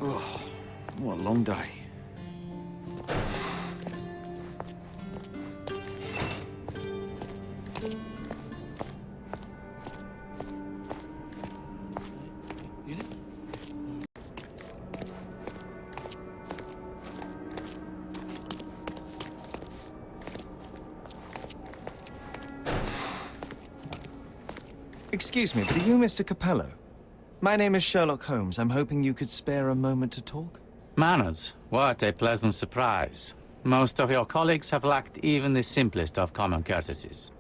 Oh, what a long day. Excuse me, but are you Mr. Capello? My name is Sherlock Holmes. I'm hoping you could spare a moment to talk. Manners, what a pleasant surprise. Most of your colleagues have lacked even the simplest of common courtesies.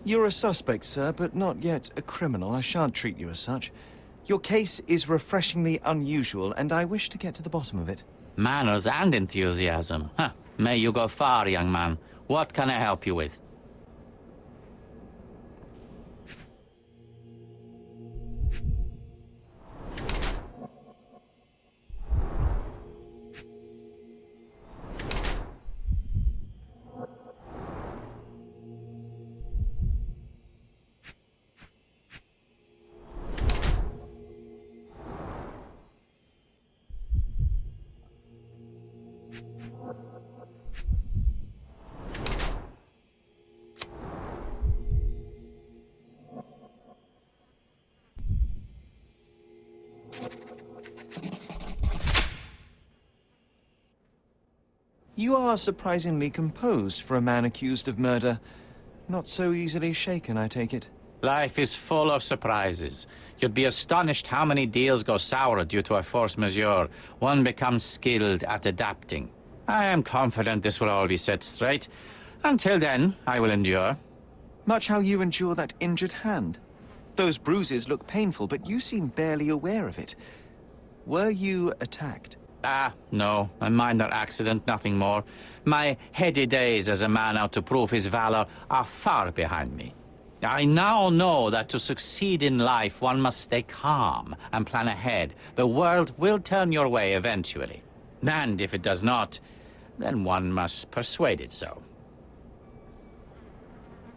You're a suspect, sir, but not yet a criminal. I shan't treat you as such. Your case is refreshingly unusual, and I wish to get to the bottom of it. Manners and enthusiasm. Huh. May you go far, young man. What can I help you with? You are surprisingly composed for a man accused of murder. Not so easily shaken, I take it. Life is full of surprises. You'd be astonished how many deals go sour due to a force majeure. One becomes skilled at adapting. I am confident this will all be set straight. Until then, I will endure. Much how you endure that injured hand. Those bruises look painful, but you seem barely aware of it. Were you attacked? Ah, no. A minor accident, nothing more. My heady days as a man out to prove his valor are far behind me. I now know that to succeed in life, one must stay calm and plan ahead. The world will turn your way eventually. And if it does not, then one must persuade it so.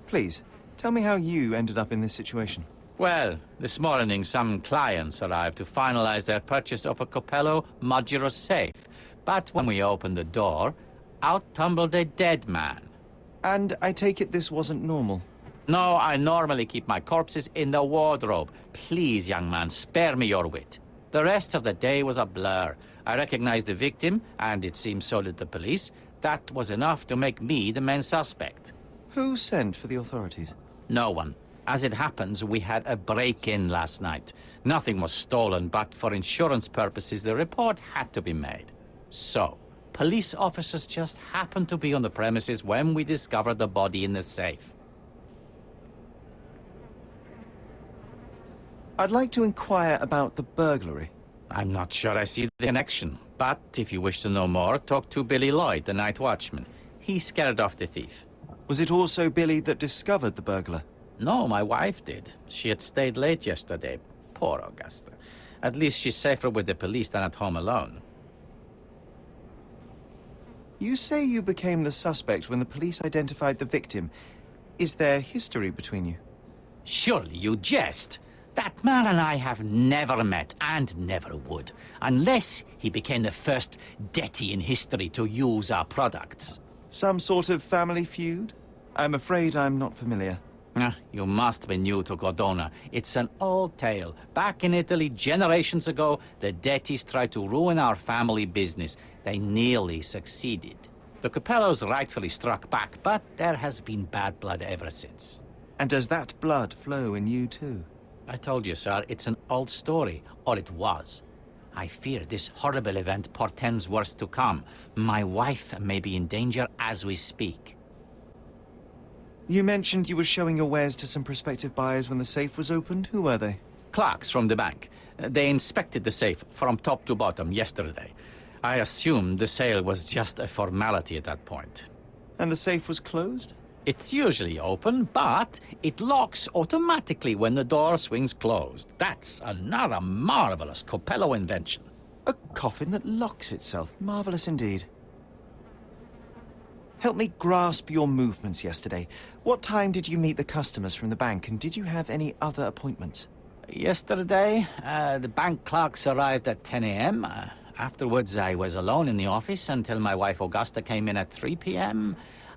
Please, tell me how you ended up in this situation. Well, this morning some clients arrived to finalize their purchase of a Capello modular safe. But when we opened the door, out tumbled a dead man. And I take it this wasn't normal? No, I normally keep my corpses in the wardrobe. Please, young man, spare me your wit. The rest of the day was a blur. I recognized the victim, and it seems so did the police. That was enough to make me the main suspect. Who sent for the authorities? No one. As it happens, we had a break-in last night. Nothing was stolen, but for insurance purposes, the report had to be made. So, police officers just happened to be on the premises when we discovered the body in the safe. I'd like to inquire about the burglary. I'm not sure I see the connection, but if you wish to know more, talk to Billy Lloyd, the night watchman. He scared off the thief. Was it also Billy that discovered the burglar? No, my wife did. She had stayed late yesterday. Poor Augusta. At least she's safer with the police than at home alone. You say you became the suspect when the police identified the victim. Is there history between you? Surely you jest. That man and I have never met, and never would, unless he became the first deity in history to use our products. Some sort of family feud? I'm afraid I'm not familiar. You must be new to Godona. It's an old tale. Back in Italy, generations ago, the Dettis tried to ruin our family business. They nearly succeeded. The Capellos rightfully struck back, but there has been bad blood ever since. And does that blood flow in you too? I told you, sir, it's an old story, or it was. I fear this horrible event portends worse to come. My wife may be in danger as we speak. You mentioned you were showing your wares to some prospective buyers when the safe was opened. Who were they? Clerks from the bank. They inspected the safe from top to bottom yesterday. I assumed the sale was just a formality at that point. And the safe was closed? It's usually open, but it locks automatically when the door swings closed. That's another marvelous Capello invention. A coffin that locks itself. Marvelous indeed. Help me grasp your movements yesterday. What time did you meet the customers from the bank, and did you have any other appointments? Yesterday, the bank clerks arrived at 10 a.m. Afterwards, I was alone in the office until my wife Augusta came in at 3 p.m.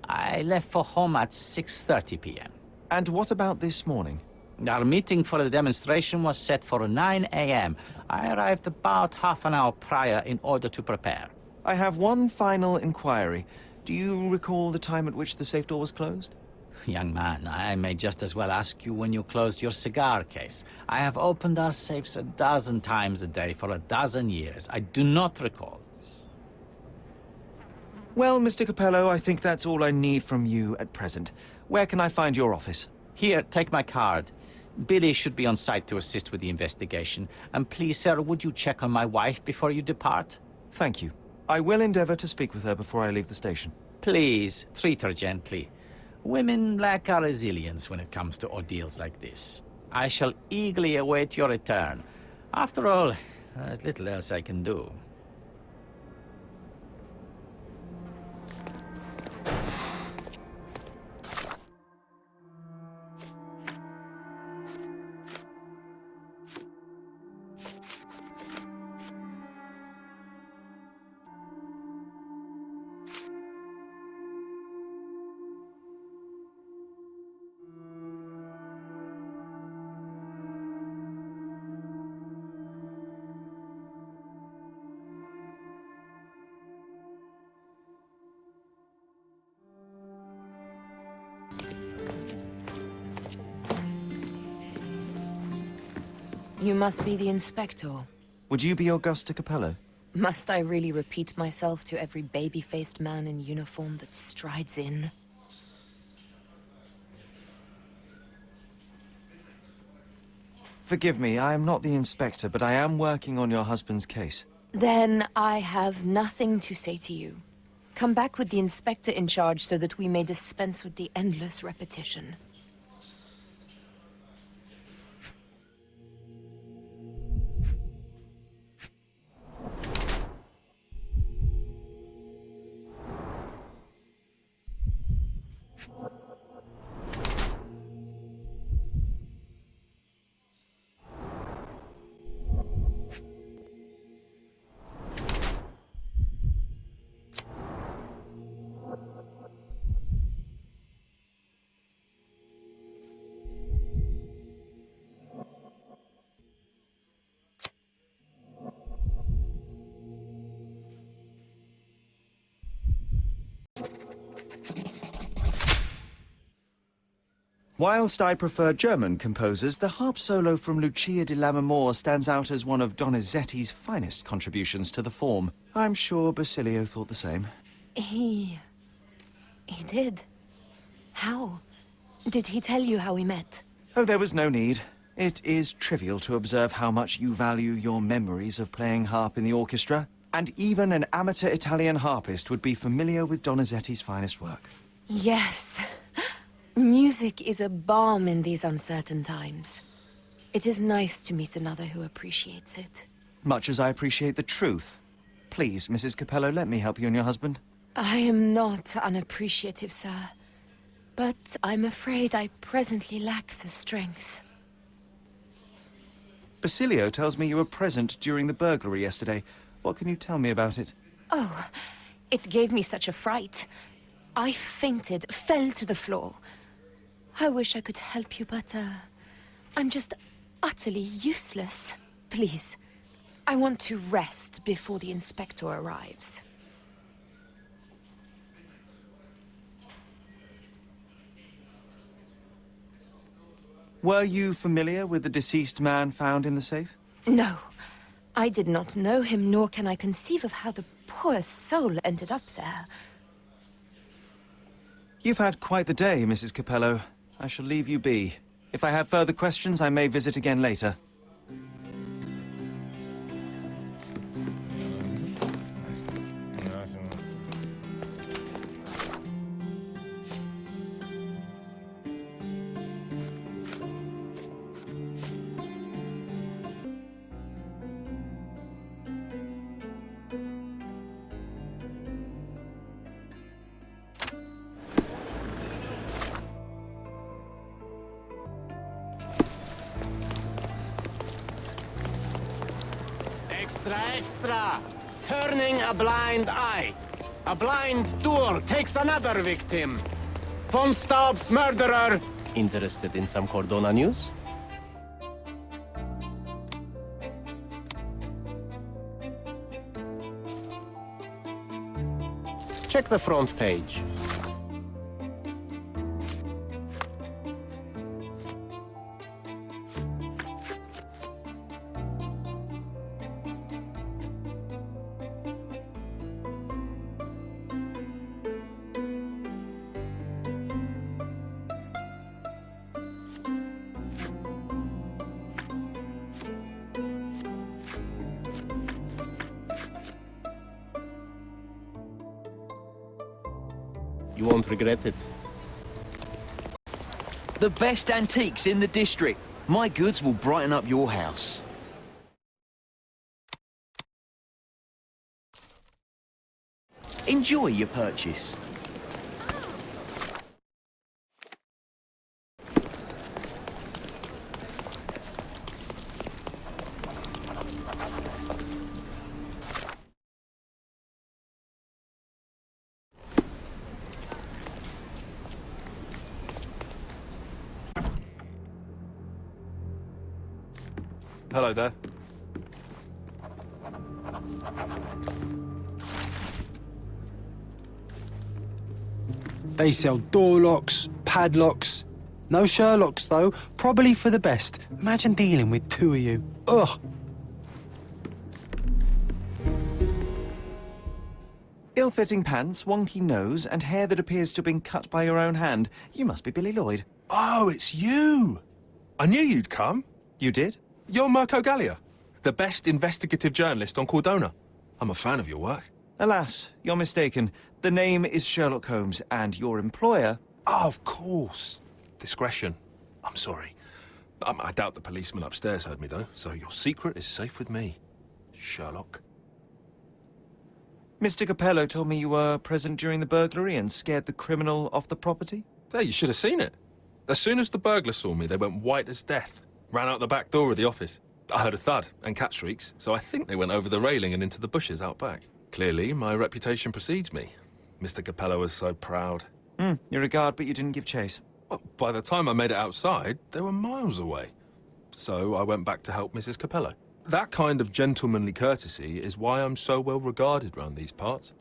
I left for home at 6:30 p.m. And what about this morning? Our meeting for the demonstration was set for 9 a.m. I arrived about half an hour prior in order to prepare. I have one final inquiry. Do you recall the time at which the safe door was closed? Young man, I may just as well ask you when you closed your cigar case. I have opened our safes a dozen times a day for a dozen years. I do not recall. Well, Mr. Capello, I think that's all I need from you at present. Where can I find your office? Here, take my card. Billy should be on site to assist with the investigation. And please, sir, would you check on my wife before you depart? Thank you. I will endeavor to speak with her before I leave the station. Please, treat her gently. Women lack our resilience when it comes to ordeals like this. I shall eagerly await your return. After all, there's little else I can do. You must be the inspector. Would you be Augusta Capello? Must I really repeat myself to every baby-faced man in uniform that strides in? Forgive me, I am not the inspector, but I am working on your husband's case. Then I have nothing to say to you. Come back with the inspector in charge so that we may dispense with the endless repetition. Whilst I prefer German composers, the harp solo from Lucia di Lammermoor stands out as one of Donizetti's finest contributions to the form. I'm sure Basilio thought the same. He did. How? Did he tell you how we met? Oh, there was no need. It is trivial to observe how much you value your memories of playing harp in the orchestra, and even an amateur Italian harpist would be familiar with Donizetti's finest work. Yes. Music is a balm in these uncertain times. It is nice to meet another who appreciates it. Much as I appreciate the truth. Please, Mrs. Capello, let me help you and your husband. I am not unappreciative, sir. But I'm afraid I presently lack the strength. Basilio tells me you were present during the burglary yesterday. What can you tell me about it? Oh, it gave me such a fright. I fainted, fell to the floor. I wish I could help you, but, I'm just utterly useless. Please, I want to rest before the inspector arrives. Were you familiar with the deceased man found in the safe? No, I did not know him, nor can I conceive of how the poor soul ended up there. You've had quite the day, Mrs. Capello. I shall leave you be. If I have further questions, I may visit again later. Extra, extra! Turning a blind eye. A blind duel takes another victim. Von Staub's murderer. Interested in some Cordona news? Check the front page. You won't regret it. The best antiques in the district. My goods will brighten up your house. Enjoy your purchase. Hello there. They sell door locks, padlocks. No Sherlocks, though. Probably for the best. Imagine dealing with two of you. Ugh. Ill-fitting pants, wonky nose, and hair that appears to have been cut by your own hand. You must be Billy Lloyd. Oh, it's you! I knew you'd come. You did? You're Mirko Gallia, the best investigative journalist on Cordona. I'm a fan of your work. Alas, you're mistaken. The name is Sherlock Holmes, and your employer... Oh, of course. Discretion. I'm sorry. I doubt the policeman upstairs heard me, though, so your secret is safe with me, Sherlock. Mr. Capello told me you were present during the burglary and scared the criminal off the property? There, you should have seen it. As soon as the burglars saw me, they went white as death. Ran out the back door of the office. I heard a thud and cat shrieks, so I think they went over the railing and into the bushes out back. Clearly, my reputation precedes me. Mr. Capello was so proud. You're a guard, but you didn't give chase. Well, by the time I made it outside, they were miles away. So I went back to help Mrs. Capello. That kind of gentlemanly courtesy is why I'm so well regarded round these parts.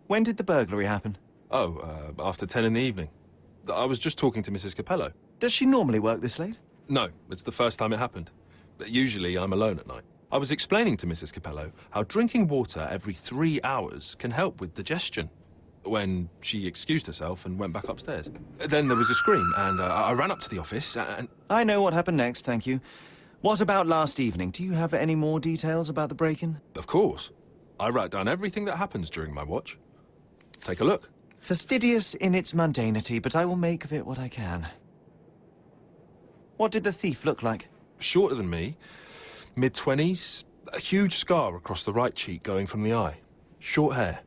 When did the burglary happen? Oh, after 10 in the evening. I was just talking to Mrs. Capello. Does she normally work this late? No, it's the first time it happened. But usually I'm alone at night. I was explaining to Mrs. Capello how drinking water every 3 hours can help with digestion, when she excused herself and went back upstairs. Then there was a scream, and I ran up to the office, and... I know what happened next, thank you. What about last evening? Do you have any more details about the break-in? Of course. I write down everything that happens during my watch. Take a look. Fastidious in its mundanity, but I will make of it what I can. What did the thief look like? Shorter than me, mid-20s, a huge scar across the right cheek going from the eye. Short hair.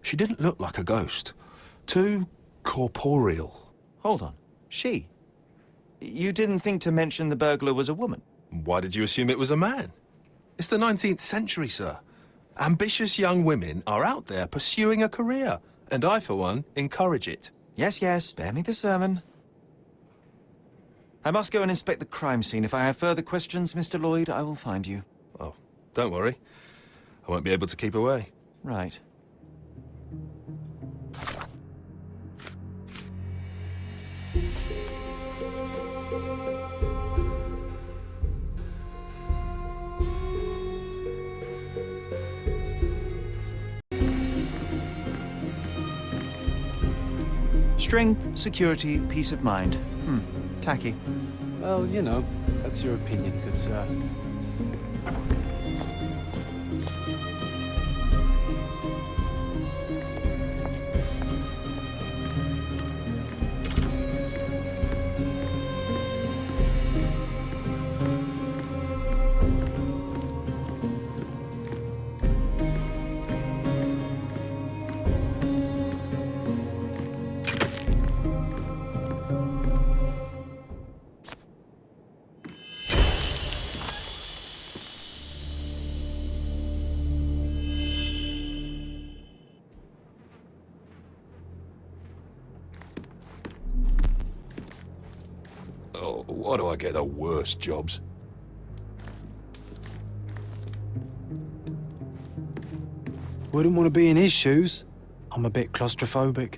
She didn't look like a ghost. Too corporeal. Hold on. She? You didn't think to mention the burglar was a woman? Why did you assume it was a man? It's the 19th century, sir. Ambitious young women are out there pursuing a career, and I, for one, encourage it. Yes, yes, spare me the sermon. I must go and inspect the crime scene. If I have further questions, Mr. Lloyd, I will find you. Oh, don't worry. I won't be able to keep away. Right. Strength, security, peace of mind. Tacky. Well, you know, that's your opinion, good sir. Oh, why do I get the worst jobs? Wouldn't want to be in his shoes. I'm a bit claustrophobic.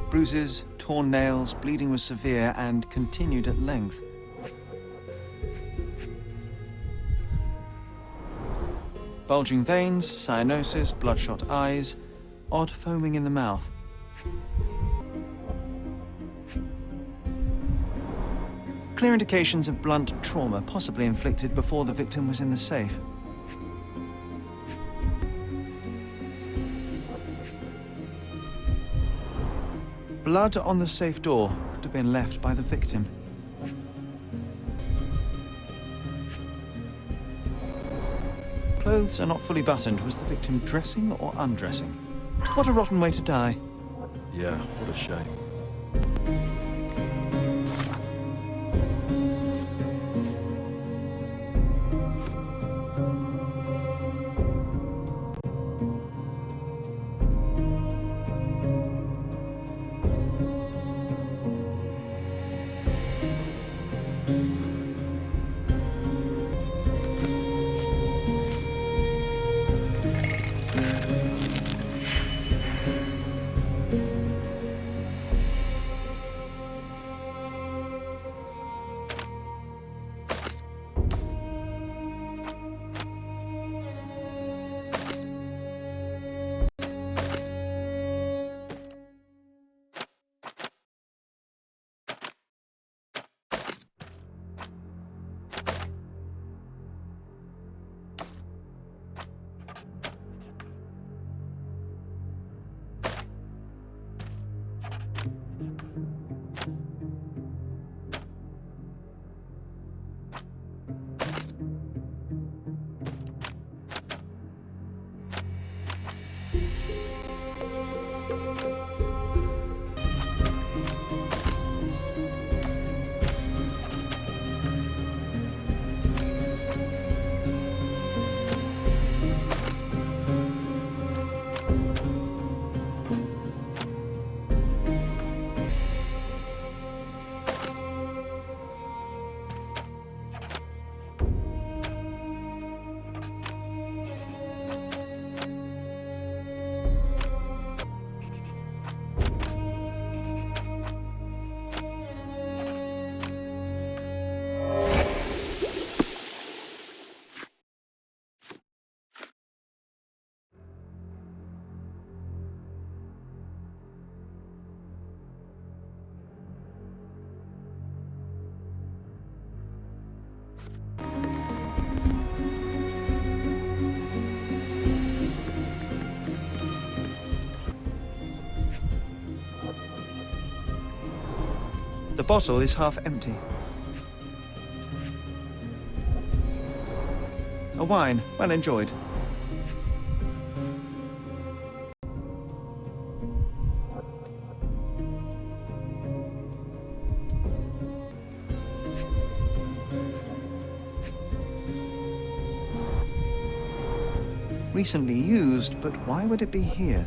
Bruises, torn nails, bleeding was severe and continued at length. Bulging veins, cyanosis, bloodshot eyes, odd foaming in the mouth. Clear indications of blunt trauma, possibly inflicted before the victim was in the safe. Blood on the safe door could have been left by the victim. Clothes are not fully buttoned. Was the victim dressing or undressing? What a rotten way to die. Yeah, what a shame. The bottle is half empty. A wine, well enjoyed. Recently used, but why would it be here?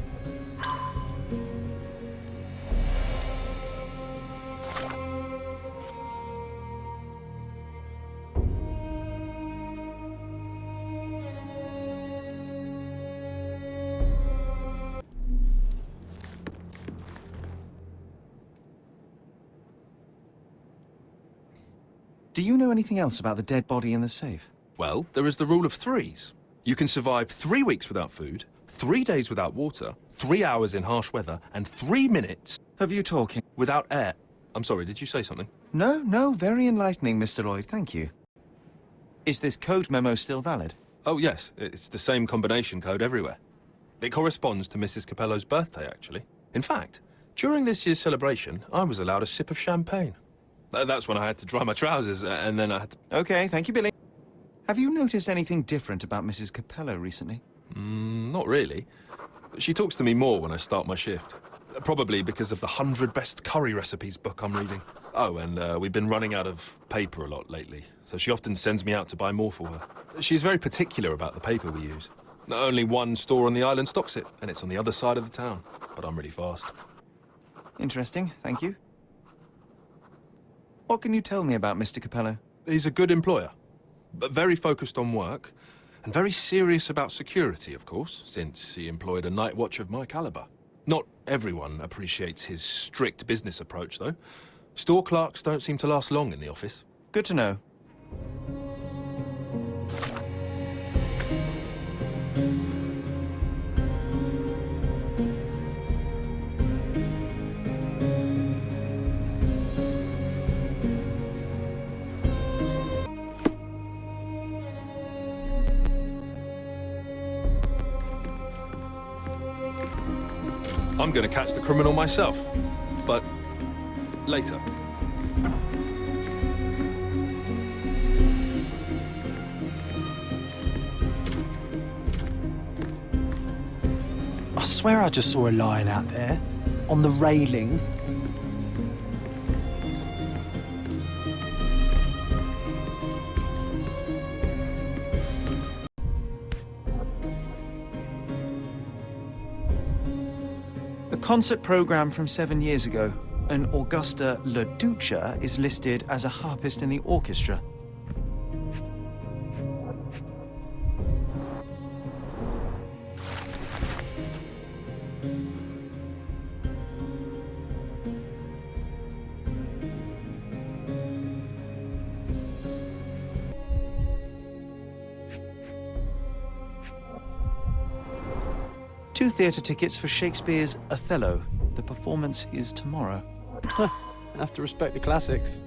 Do you know anything else about the dead body in the safe? Well, there is the rule of threes. You can survive 3 weeks without food, 3 days without water, 3 hours in harsh weather, and 3 minutes Have you talking? without air. I'm sorry, did you say something? No, very enlightening, Mr. Lloyd, thank you. Is this code memo still valid? Oh, yes. It's the same combination code everywhere. It corresponds to Mrs. Capello's birthday, actually. In fact, during this year's celebration, I was allowed a sip of champagne. That's when I had to dry my trousers, and then I had to... Okay, thank you, Billy. Have you noticed anything different about Mrs. Capello recently? Not really. She talks to me more when I start my shift. Probably because of the 100 Best Curry Recipes book I'm reading. Oh, and we've been running out of paper a lot lately, so she often sends me out to buy more for her. She's very particular about the paper we use. Only one store on the island stocks it, and it's on the other side of the town. But I'm really fast. Interesting, thank you. What can you tell me about Mr. Capello? He's a good employer, but very focused on work, and very serious about security, of course, since he employed a night watch of my caliber. Not everyone appreciates his strict business approach, though. Store clerks don't seem to last long in the office. Good to know. I'm going to catch the criminal myself, but later. I swear I just saw a lion out there, on the railing. A concert program from 7 years ago. An Augusta La Ducha is listed as a harpist in the orchestra. Two theatre tickets for Shakespeare's Othello. The performance is tomorrow. Have to respect the classics.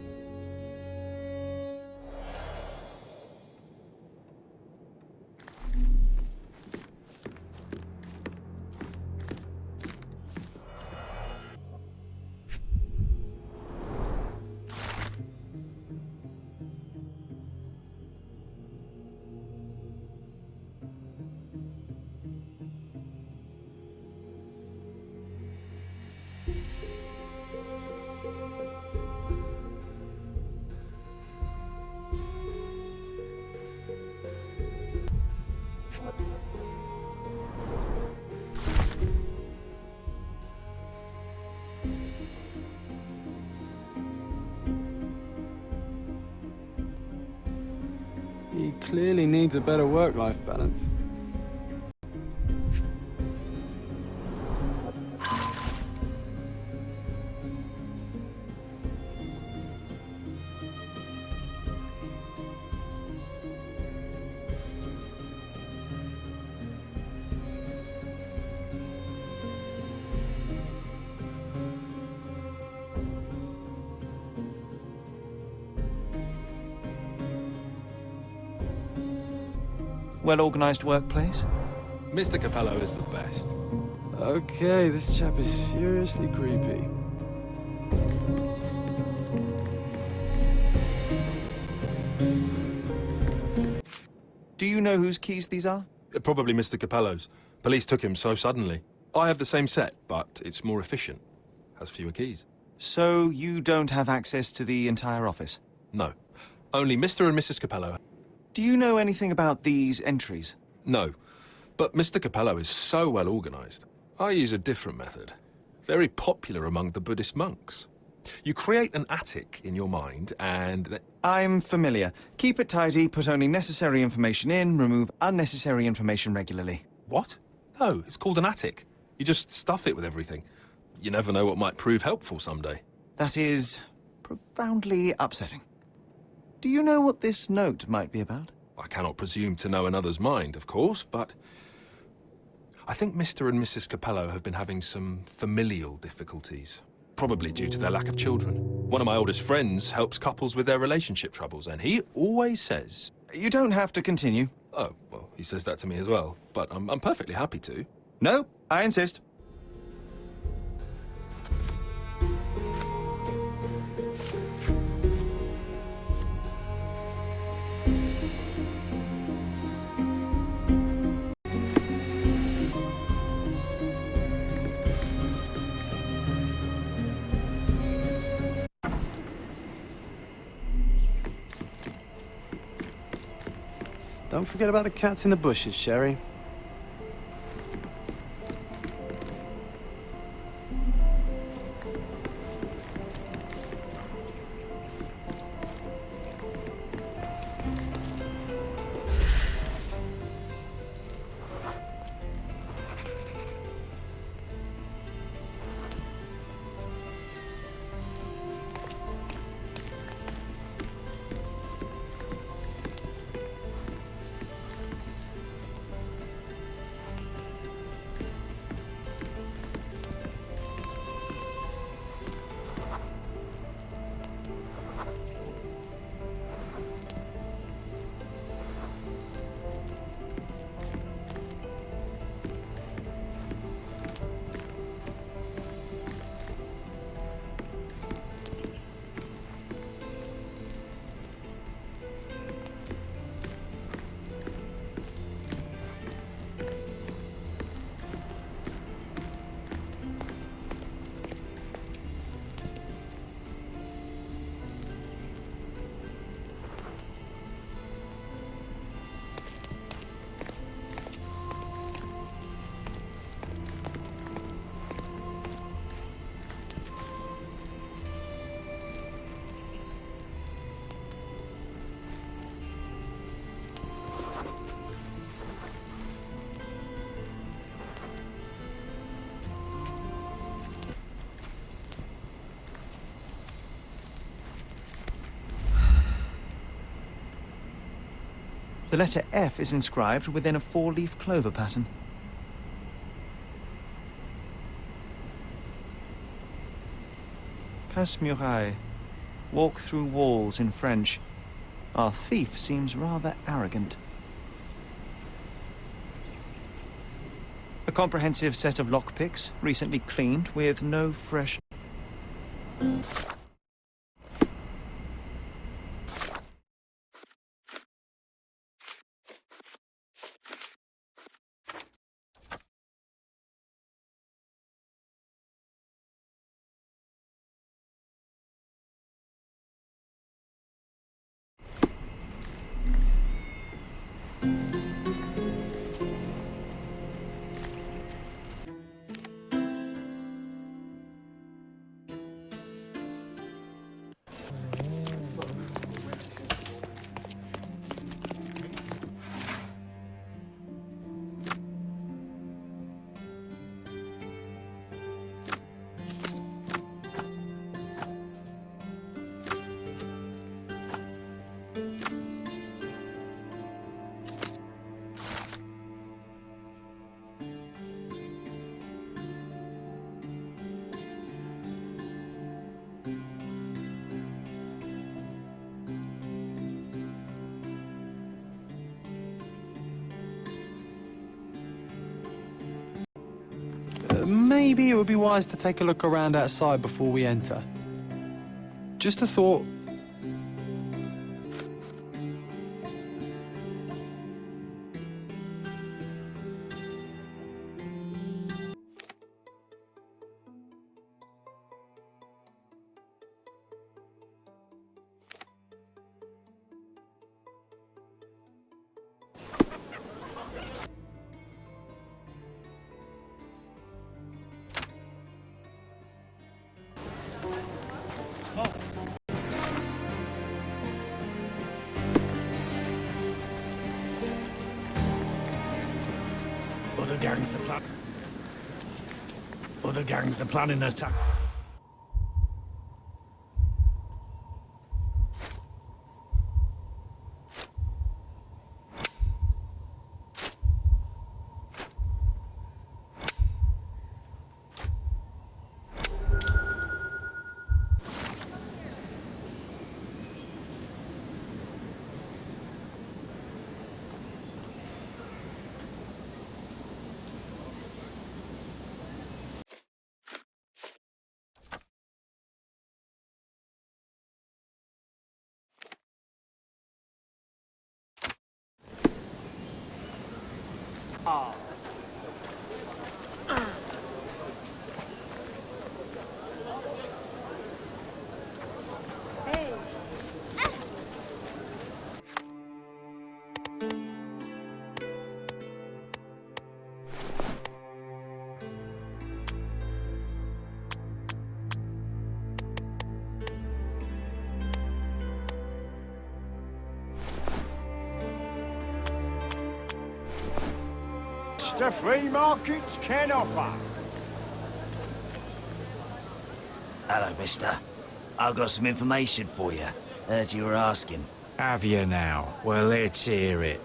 He clearly needs a better work-life balance. Well-organized workplace? Mr. Capello is the best. Okay, this chap is seriously creepy. Do you know whose keys these are? Probably Mr. Capello's. Police took him so suddenly. I have the same set, but it's more efficient. Has fewer keys. So you don't have access to the entire office? No. Only Mr. and Mrs. Capello. Do you know anything about these entries? No. But Mr. Capello is so well organized. I use a different method, very popular among the Buddhist monks. You create an attic in your mind and... I'm familiar. Keep it tidy, put only necessary information in, remove unnecessary information regularly. What? No, it's called an attic. You just stuff it with everything. You never know what might prove helpful someday. That is profoundly upsetting. Do you know what this note might be about? I cannot presume to know another's mind, of course, but... I think Mr. and Mrs. Capello have been having some familial difficulties. Probably due to their lack of children. One of my oldest friends helps couples with their relationship troubles, and he always says... You don't have to continue. Oh, well, he says that to me as well, but I'm perfectly happy to. No, I insist. Don't forget about the cats in the bushes, Sherry. The letter F is inscribed within a four-leaf clover pattern. Passe-muraille. Walk through walls in French. Our thief seems rather arrogant. A comprehensive set of lockpicks, recently cleaned, with no fresh... Maybe it would be wise to take a look around outside before we enter. Just a thought. gangs are planning an attack. The free markets can offer. Hello, mister. I've got some information for you. Heard you were asking. Have you now? Well, let's hear it.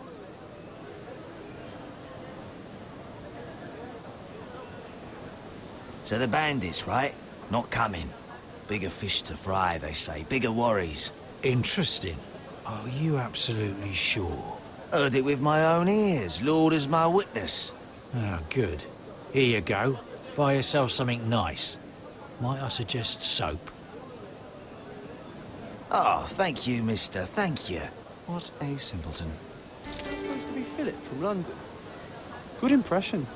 So the bandits, right? Not coming. Bigger fish to fry, they say. Bigger worries. Interesting. Are you absolutely sure? Heard it with my own ears. Lord is my witness. Oh, good. Here you go. Buy yourself something nice. Might I suggest soap? Oh, thank you, mister. Thank you. What a simpleton. Supposed to be Philip from London. Good impression.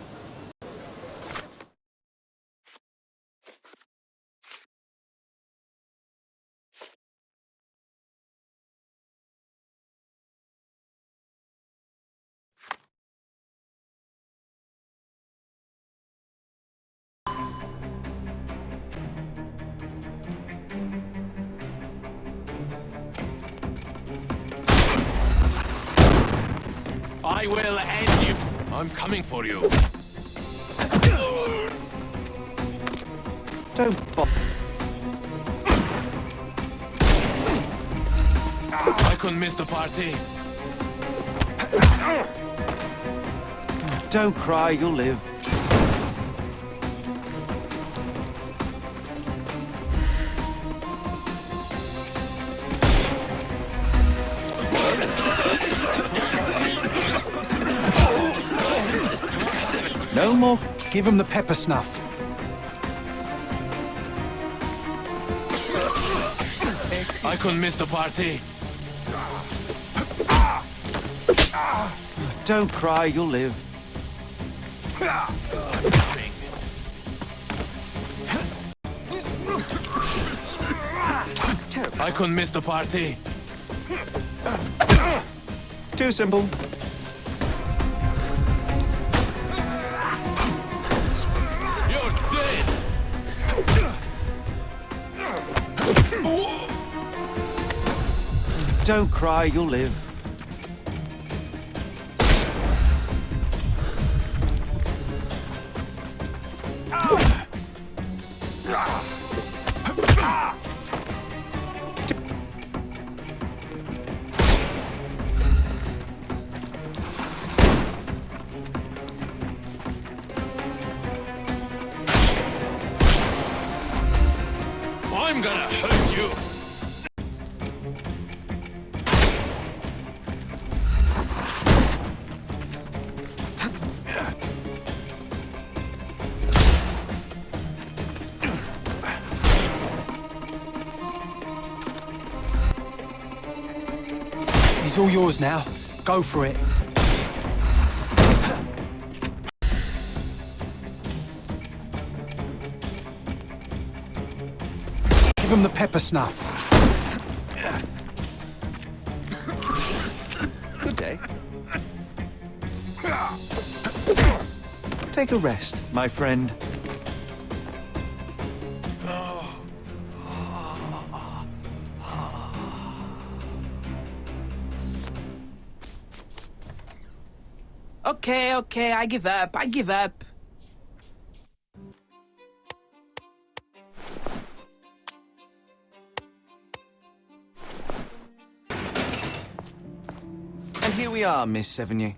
I will end you. I'm coming for you. Don't bother. I couldn't miss the party. Don't cry, you'll live. No more. Give him the pepper snuff. I couldn't miss the party. Don't cry, you'll live. I couldn't miss the party. Too simple. You're dead. Don't cry, you'll live. I'm gonna hurt you. He's all yours now. Go for it. Give him the pepper snuff. Good day. Take a rest, my friend. Okay, I give up. And here we are, Miss Sevigny.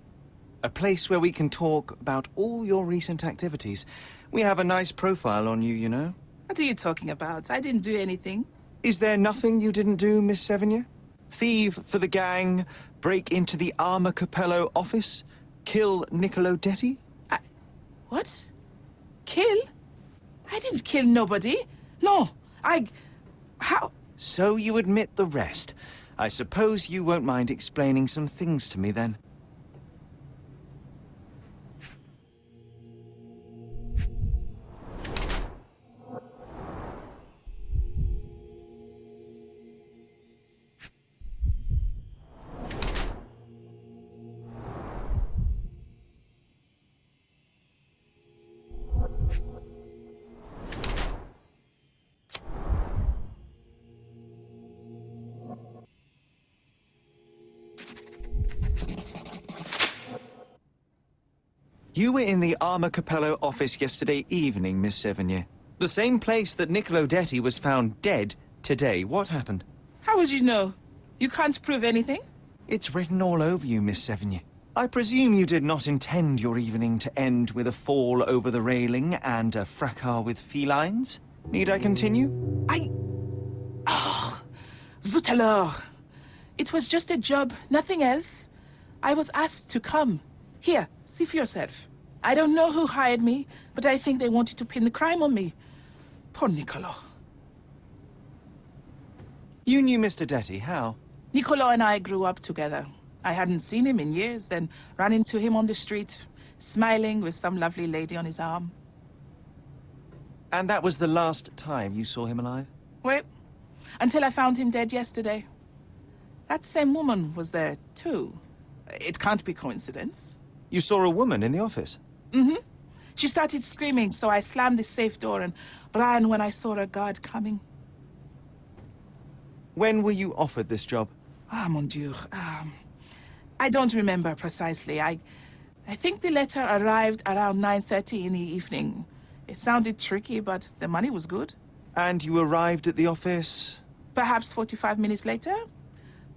A place where we can talk about all your recent activities. We have a nice profile on you, you know. What are you talking about? I didn't do anything. Is there nothing you didn't do, Miss Sevigny? Thieve for the gang, break into the Arma Capello office, kill Niccolo Detti? What? Kill? I didn't kill nobody. No, how? So you admit the rest. I suppose you won't mind explaining some things to me then. You were in the Arma Capello office yesterday evening, Miss Sevigny. The same place that Niccolo Detti was found dead today. What happened? How would you know? You can't prove anything? It's written all over you, Miss Sevigny. I presume you did not intend your evening to end with a fall over the railing and a fracas with felines? Need I continue? Zut alors! It was just a job, nothing else. I was asked to come. Here, see for yourself. I don't know who hired me, but I think they wanted to pin the crime on me. Poor Niccolo. You knew Mr. Detti, how? Niccolo and I grew up together. I hadn't seen him in years, then ran into him on the street, smiling with some lovely lady on his arm. And that was the last time you saw him alive? Well, until I found him dead yesterday. That same woman was there, too. It can't be coincidence. You saw a woman in the office? Mm-hmm. She started screaming, so I slammed the safe door and ran when I saw a guard coming. When were you offered this job? Ah, mon Dieu. I don't remember precisely. I think the letter arrived around 9:30 in the evening. It sounded tricky, but the money was good. And you arrived at the office? Perhaps 45 minutes later.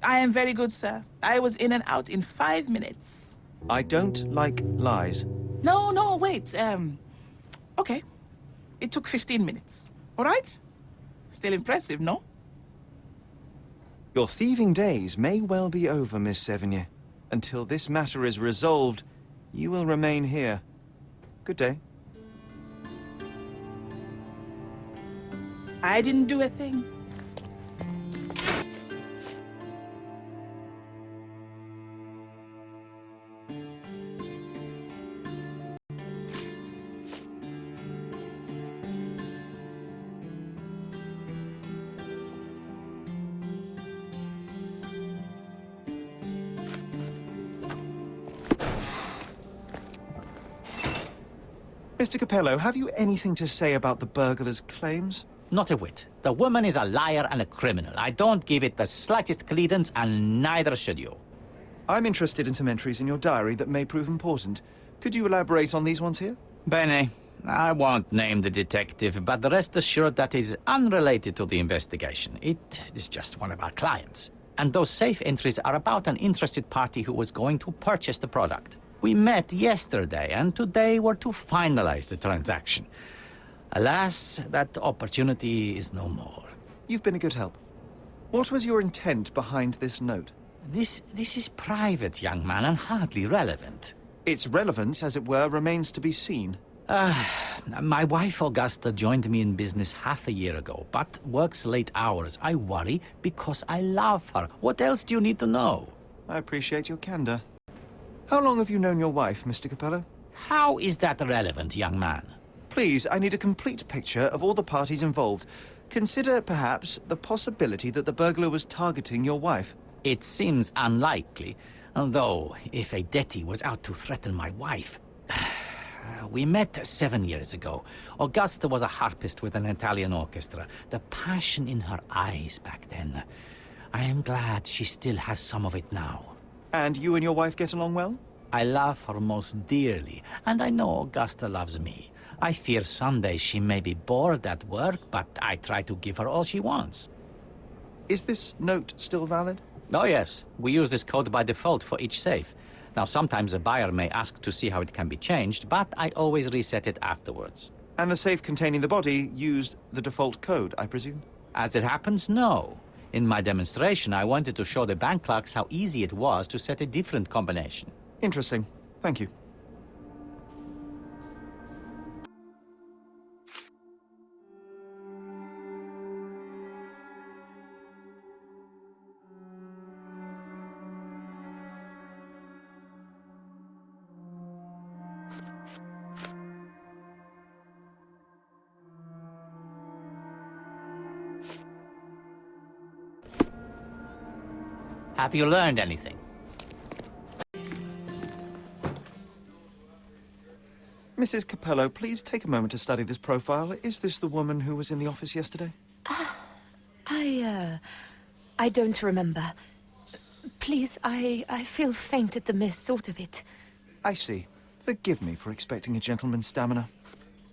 I am very good, sir. I was in and out in 5 minutes. I don't like lies. No, wait. Okay. It took 15 minutes. All right? Still impressive, no? Your thieving days may well be over, Miss Sevigny. Until this matter is resolved, you will remain here. Good day. I didn't do a thing. Mr. Capello, have you anything to say about the burglar's claims? Not a whit. The woman is a liar and a criminal. I don't give it the slightest credence, and neither should you. I'm interested in some entries in your diary that may prove important. Could you elaborate on these ones here? Bene. I won't name the detective, but rest assured that is unrelated to the investigation. It is just one of our clients. And those safe entries are about an interested party who was going to purchase the product. We met yesterday, and today we're to finalize the transaction. Alas, that opportunity is no more. You've been a good help. What was your intent behind this note? This is private, young man, and hardly relevant. Its relevance, as it were, remains to be seen. My wife, Augusta, joined me in business half a year ago, but works late hours. I worry because I love her. What else do you need to know? I appreciate your candor. How long have you known your wife, Mr. Capello? How is that relevant, young man? Please, I need a complete picture of all the parties involved. Consider, perhaps, the possibility that the burglar was targeting your wife. It seems unlikely, though if a Detti was out to threaten my wife... We met 7 years ago. Augusta was a harpist with an Italian orchestra. The passion in her eyes back then. I am glad she still has some of it now. And you and your wife get along well? I love her most dearly, and I know Augusta loves me. I fear someday she may be bored at work, but I try to give her all she wants. Is this note still valid? Oh yes, we use this code by default for each safe. Now sometimes a buyer may ask to see how it can be changed, but I always reset it afterwards. And the safe containing the body used the default code, I presume? As it happens, no. In my demonstration, I wanted to show the bank clerks how easy it was to set a different combination. Interesting. Thank you. Have you learned anything? Mrs. Capello, please take a moment to study this profile. Is this the woman who was in the office yesterday? I don't remember. Please, I feel faint at the mere thought of it. I see. Forgive me for expecting a gentleman's stamina.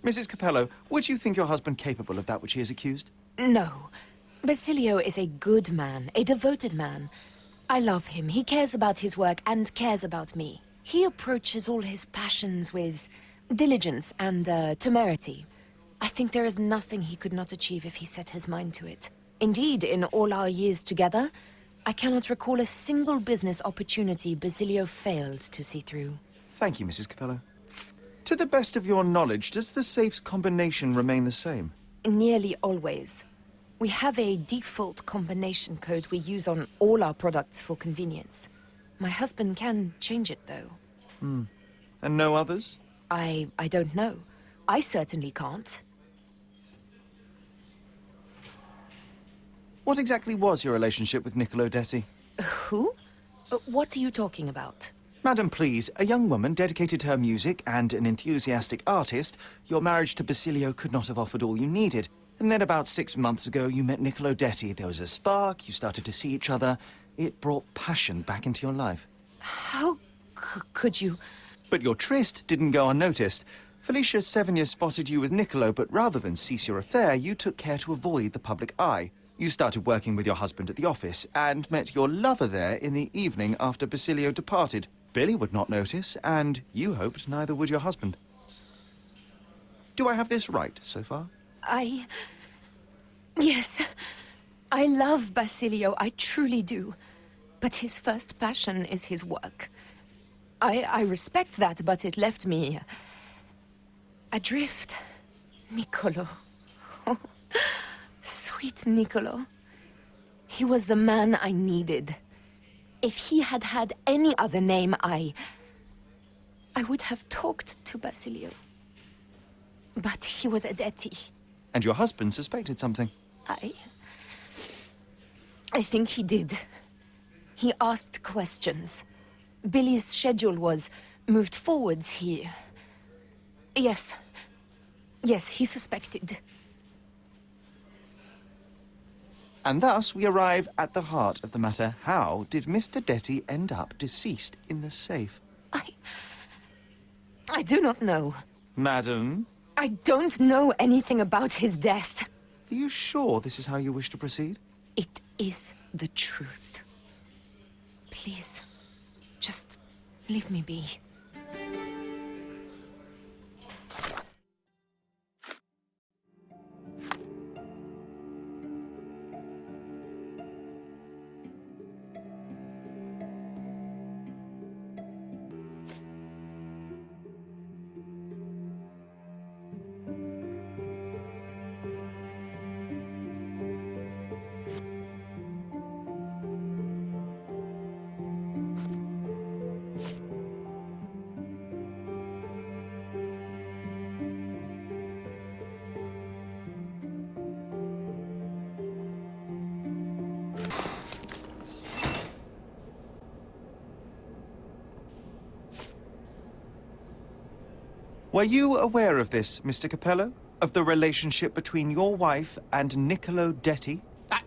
Mrs. Capello, would you think your husband capable of that which he is accused? No. Basilio is a good man, a devoted man. I love him. He cares about his work and cares about me. He approaches all his passions with diligence and temerity. I think there is nothing he could not achieve if he set his mind to it. Indeed, in all our years together, I cannot recall a single business opportunity Basilio failed to see through. Thank you, Mrs. Capello. To the best of your knowledge, does the safe's combination remain the same? Nearly always. We have a default combination code we use on all our products for convenience. My husband can change it, though. And no others? I don't know. I certainly can't. What exactly was your relationship with Niccolo Detti? Who? What are you talking about? Madam, please, a young woman dedicated to her music and an enthusiastic artist, your marriage to Basilio could not have offered all you needed. And then about 6 months ago, you met Niccolo Detti. There was a spark, you started to see each other. It brought passion back into your life. How could you... But your tryst didn't go unnoticed. Felicia Sevigny spotted you with Niccolo, but rather than cease your affair, you took care to avoid the public eye. You started working with your husband at the office and met your lover there in the evening after Basilio departed. Billy would not notice, and you hoped neither would your husband. Do I have this right so far? Yes. I love Basilio, I truly do. But his first passion is his work. I respect that, but it left me... adrift. Niccolo. Oh, sweet Niccolo. He was the man I needed. If he had had any other name, I would have talked to Basilio. But he was a Detti. And your husband suspected something. I think he did. He asked questions. Billy's schedule was moved forwards. Yes, he suspected. And thus we arrive at the heart of the matter. How did Mr. Detti end up deceased in the safe? I do not know. Madam? I don't know anything about his death. Are you sure this is how you wish to proceed? It is the truth. Please, just leave me be. Were you aware of this, Mr. Capello? Of the relationship between your wife and Niccolo Detti?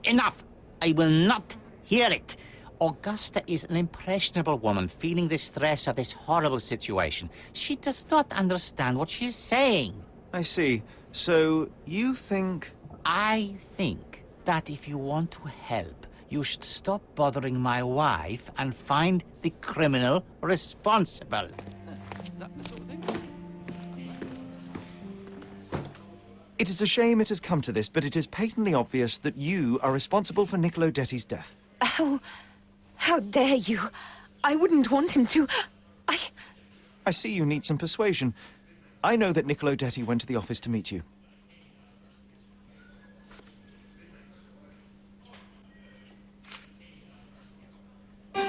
Enough! I will not hear it. Augusta is an impressionable woman feeling the stress of this horrible situation. She does not understand what she's saying. I see. So, you think... I think that if you want to help, you should stop bothering my wife and find the criminal responsible. It is a shame it has come to this, but it is patently obvious that you are responsible for Niccolo Detti's death. How dare you? I wouldn't want him to. I see you need some persuasion. I know that Niccolo Detti went to the office to meet you.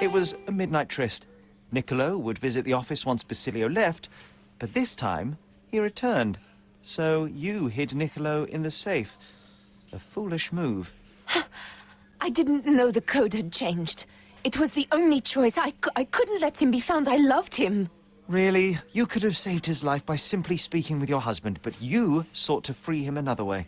It was a midnight tryst. Niccolo would visit the office once Basilio left, but this time he returned. So you hid Niccolo in the safe. A foolish move. I didn't know the code had changed. It was the only choice. I couldn't let him be found. I loved him. Really? You could have saved his life by simply speaking with your husband, but you sought to free him another way.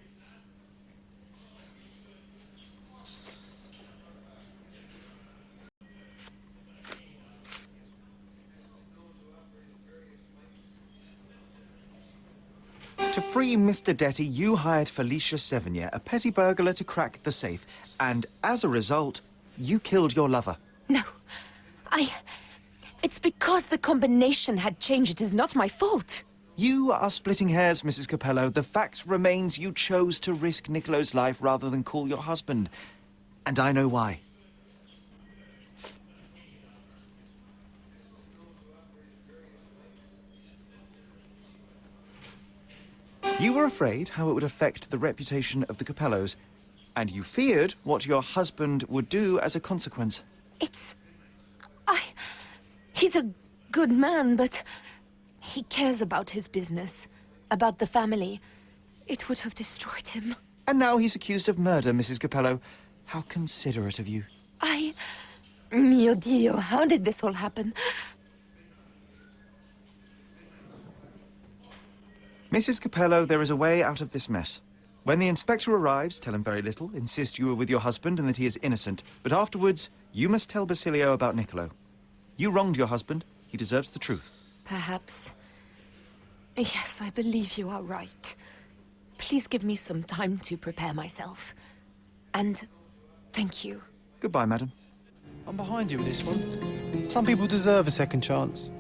To free Mr. Detti, you hired Felicia Sevigny, a petty burglar, to crack the safe. And as a result, you killed your lover. No. It's because the combination had changed. It is not my fault. You are splitting hairs, Mrs. Capello. The fact remains you chose to risk Niccolo's life rather than call your husband. And I know why. You were afraid how it would affect the reputation of the Capellos, and you feared what your husband would do as a consequence. He's a good man, but he cares about his business, about the family. It would have destroyed him. And now he's accused of murder, Mrs. Capello. How considerate of you. Mio Dio, how did this all happen? Mrs. Capello, there is a way out of this mess. When the inspector arrives, tell him very little, insist you were with your husband and that he is innocent. But afterwards, you must tell Basilio about Niccolo. You wronged your husband. He deserves the truth. Perhaps. Yes, I believe you are right. Please give me some time to prepare myself. And thank you. Goodbye, madam. I'm behind you with this one. Some people deserve a second chance.